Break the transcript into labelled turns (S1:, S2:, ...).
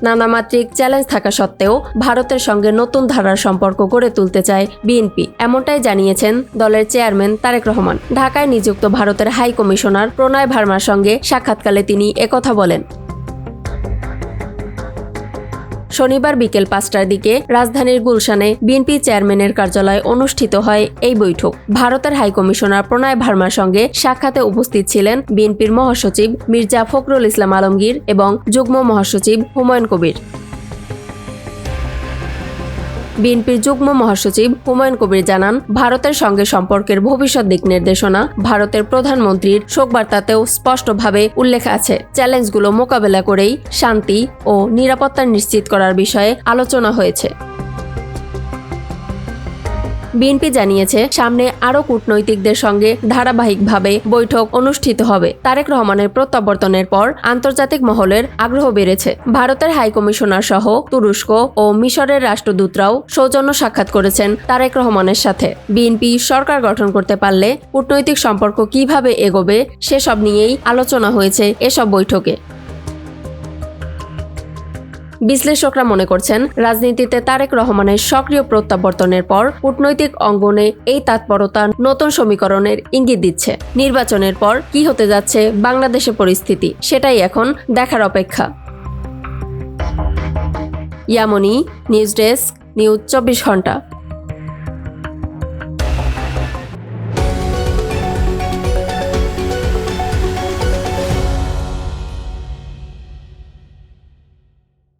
S1: নানামাত্রিক challenge থাকা সত্ত্বেও ভারতের সঙ্গে নতুন ধারার সম্পর্ক গড়ে তুলতে চায় বিএনপি, এমনটাই জানিয়েছেন দলের চেয়ারম্যান তারেক রহমান। ঢাকায় নিযুক্ত ভারতের হাই কমিশনার প্রণয় ভার্মার সঙ্গে সাক্ষাৎকালে তিনি একথা বলেন। শনিবার বিকেল 5টার দিকে রাজধানীর গুলশানে বিএনপি চেয়ারম্যানের কার্যালয়ে অনুষ্ঠিত হয় এই বৈঠক। ভারতের হাইকমিশনার প্রণয় ভার্মার সঙ্গে সাক্ষাতে উপস্থিত ছিলেন বিএনপির মহাসচিব মির্জা ফখরুল ইসলাম আলমগীর এবং যুগ্ম মহাসচিব হুমায়ুন কবির। বিএনপির যুগ্ম মহাসচিব হুমায়ুন কবির জানান, ভারতের সঙ্গে সম্পর্কের ভবিষ্যৎ দিক নির্দেশনা ভারতের প্রধানমন্ত্রীর শোকবার্তাতেও স্পষ্টভাবে উল্লেখ আছে। চ্যালেঞ্জগুলো মোকাবেলা করেই শান্তি ও নিরাপত্তা নিশ্চিত করার বিষয়ে আলোচনা হয়েছে। বিএনপি জানিয়েছে, সামনে আরও কূটনৈতিকদের সঙ্গে ধারাবাহিকভাবে বৈঠক অনুষ্ঠিত হবে। তারেক রহমানের প্রত্যাবর্তনের পর আন্তর্জাতিক মহলের আগ্রহ বেড়েছে। ভারতের হাইকমিশনার সহ তুরস্ক ও মিশরের রাষ্ট্রদূতরাও সৌজন্য সাক্ষাৎ করেছেন তারেক রহমানের সাথে। বিএনপি সরকার গঠন করতে পারলে কূটনৈতিক সম্পর্ক কিভাবে এগোবে সেসব নিয়েই আলোচনা হয়েছে এসব বৈঠকে। বিশ্লেষকরা মনে করছেন, রাজনীতিতে তারেক রহমানের সক্রিয় প্রত্যাবর্তনের পর কূটনৈতিক অঙ্গনে এই তৎপরতা নতুন সমীকরণের ইঙ্গিত দিচ্ছে। নির্বাচনের পর কি হতে যাচ্ছে বাংলাদেশের পরিস্থিতি, সেটাই এখন দেখার অপেক্ষা। ইয়ামনি, নিউজ ডেস্ক, নিউজ 24 ঘন্টা।